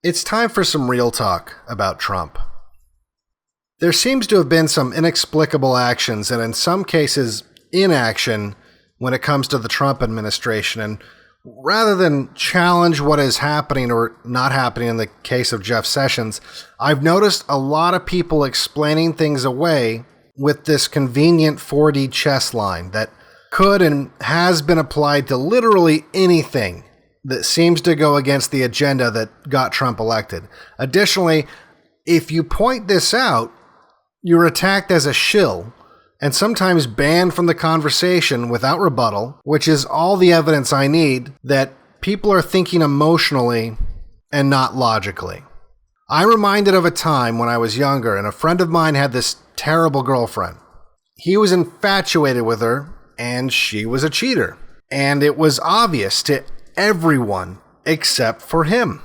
It's time for some real talk about Trump. There seems to have been some inexplicable actions and in some cases inaction when it comes to the Trump administration. And rather than challenge what is happening or not happening in the case of Jeff Sessions, I've noticed a lot of people explaining things away with this convenient 4D chess line that could and has been applied to literally anything that seems to go against the agenda that got Trump elected. Additionally, if you point this out, you're attacked as a shill and sometimes banned from the conversation without rebuttal, which is all the evidence I need that people are thinking emotionally and not logically. I'm reminded of a time when I was younger and a friend of mine had this terrible girlfriend. He was infatuated with her and she was a cheater. And it was obvious to everyone except for him.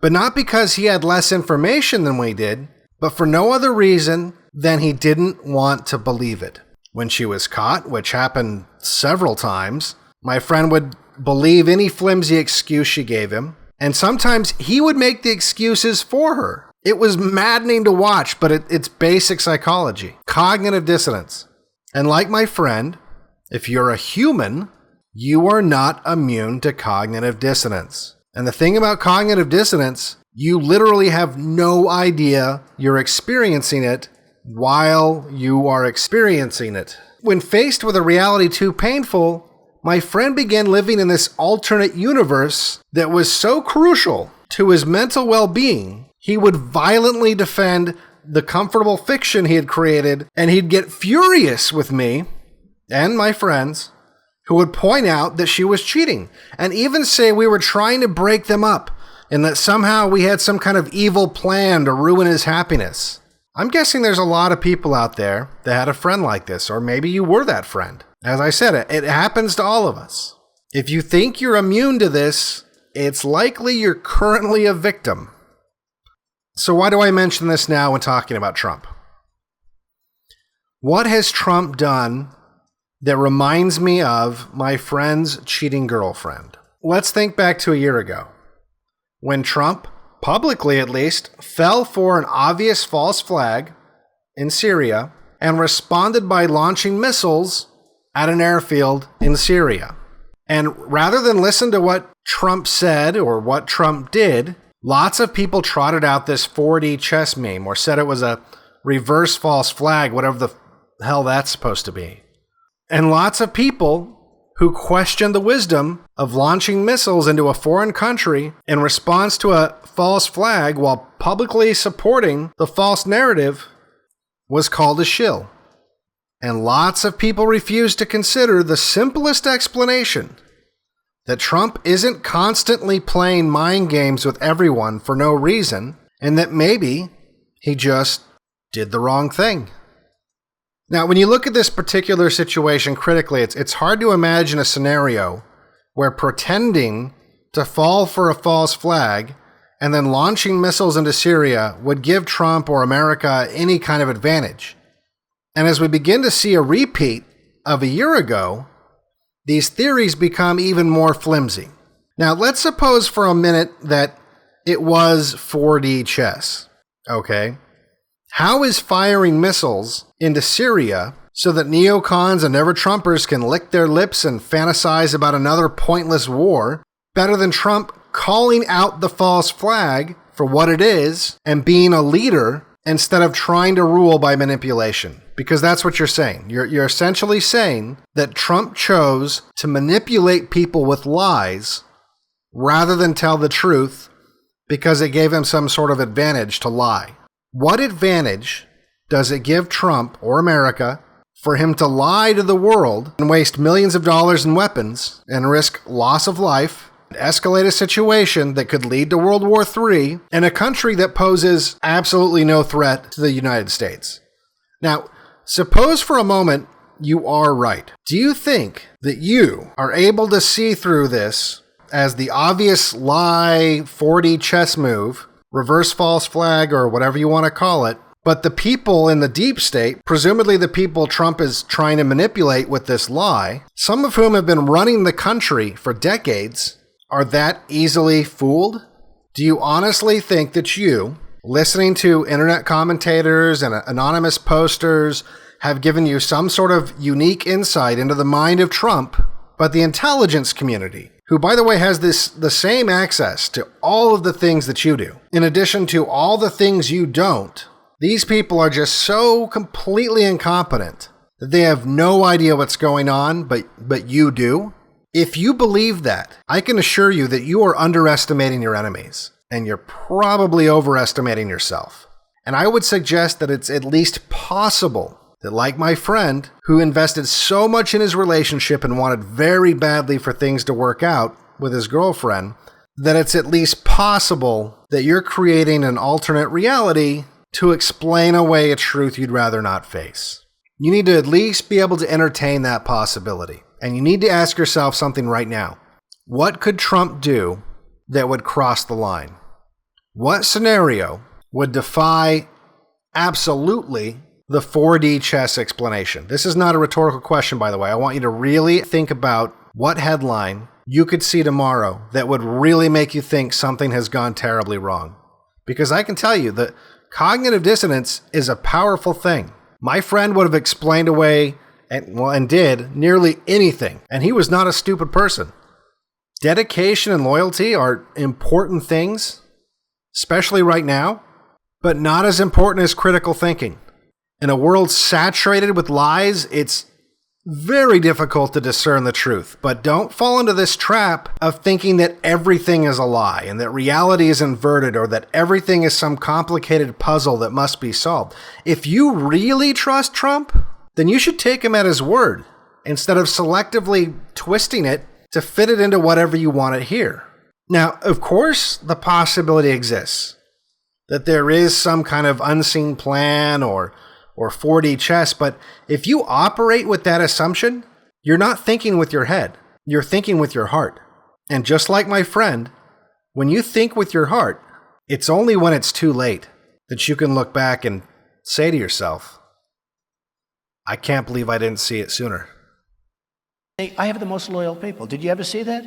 But not because he had less information than we did, but for no other reason than he didn't want to believe it. When she was caught, which happened several times, my friend would believe any flimsy excuse she gave him, and sometimes he would make the excuses for her. It was maddening to watch, but it's basic psychology, cognitive dissonance. And like my friend, if you're a human, you are not immune to cognitive dissonance. And the thing about cognitive dissonance, you literally have no idea you're experiencing it while you are experiencing it. When faced with a reality too painful, my friend began living in this alternate universe that was so crucial to his mental well-being, he would violently defend the comfortable fiction he had created, and he'd get furious with me and my friends who would point out that she was cheating and even say we were trying to break them up and that somehow we had some kind of evil plan to ruin his happiness. I'm guessing there's a lot of people out there that had a friend like this, or maybe you were that friend. As I said, it happens to all of us. If you think you're immune to this, it's likely you're currently a victim. So why do I mention this now when talking about Trump? What has Trump done that reminds me of my friend's cheating girlfriend? Let's think back to a year ago, when Trump, publicly at least, fell for an obvious false flag in Syria and responded by launching missiles at an airfield in Syria. And rather than listen to what Trump said or what Trump did, lots of people trotted out this 4D chess meme or said it was a reverse false flag, whatever the hell that's supposed to be. And lots of people who questioned the wisdom of launching missiles into a foreign country in response to a false flag while publicly supporting the false narrative was called a shill. And lots of people refused to consider the simplest explanation that Trump isn't constantly playing mind games with everyone for no reason, and that maybe he just did the wrong thing. Now, when you look at this particular situation critically, it's hard to imagine a scenario where pretending to fall for a false flag and then launching missiles into Syria would give Trump or America any kind of advantage. And as we begin to see a repeat of a year ago, these theories become even more flimsy. Now, let's suppose for a minute that it was 4D chess, okay? How is firing missiles into Syria so that neocons and never-Trumpers can lick their lips and fantasize about another pointless war better than Trump calling out the false flag for what it is and being a leader instead of trying to rule by manipulation? Because that's what you're saying. You're essentially saying that Trump chose to manipulate people with lies rather than tell the truth because it gave him some sort of advantage to lie. What advantage does it give Trump or America for him to lie to the world and waste millions of dollars in weapons and risk loss of life, escalate a situation that could lead to World War III in a country that poses absolutely no threat to the United States? Now, suppose for a moment you are right. Do you think that you are able to see through this as the obvious lie 4D chess move, reverse false flag, or whatever you want to call it, but the people in the deep state, presumably the people Trump is trying to manipulate with this lie, some of whom have been running the country for decades, are that easily fooled? Do you honestly think that you, listening to internet commentators and anonymous posters, have given you some sort of unique insight into the mind of Trump, but the intelligence community, who, by the way, has the same access to all of the things that you do, in addition to all the things you don't, these people are just so completely incompetent that they have no idea what's going on, but you do? If you believe that, I can assure you that you are underestimating your enemies, and you're probably overestimating yourself. And I would suggest that it's at least possible that, like my friend, who invested so much in his relationship and wanted very badly for things to work out with his girlfriend, that it's at least possible that you're creating an alternate reality to explain away a truth you'd rather not face. You need to at least be able to entertain that possibility. And you need to ask yourself something right now. What could Trump do that would cross the line? What scenario would defy absolutely the 4D chess explanation? This is not a rhetorical question, by the way. I want you to really think about what headline you could see tomorrow that would really make you think something has gone terribly wrong. Because I can tell you that cognitive dissonance is a powerful thing. My friend would have explained away and did nearly anything, and he was not a stupid person. Dedication and loyalty are important things, especially right now, but not as important as critical thinking. In a world saturated with lies, it's very difficult to discern the truth. But don't fall into this trap of thinking that everything is a lie and that reality is inverted or that everything is some complicated puzzle that must be solved. If you really trust Trump, then you should take him at his word instead of selectively twisting it to fit it into whatever you want to hear. Now, of course, the possibility exists that there is some kind of unseen plan or 4D chess, but if you operate with that assumption, you're not thinking with your head, you're thinking with your heart. And just like my friend, when you think with your heart, it's only when it's too late that you can look back and say to yourself, I can't believe I didn't see it sooner. I have the most loyal people. Did you ever see that?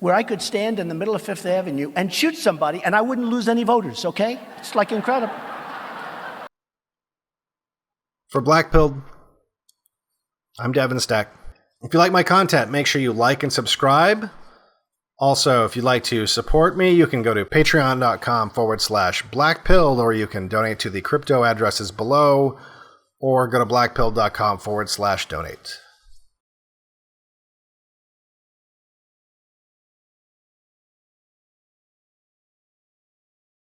Where I could stand in the middle of Fifth Avenue and shoot somebody and I wouldn't lose any voters, okay? It's like incredible. For BlackPilled, I'm Devin Stack. If you like my content, make sure you like and subscribe. Also, if you'd like to support me, you can go to patreon.com/BlackPilled, or you can donate to the crypto addresses below, or go to blackpilled.com/donate.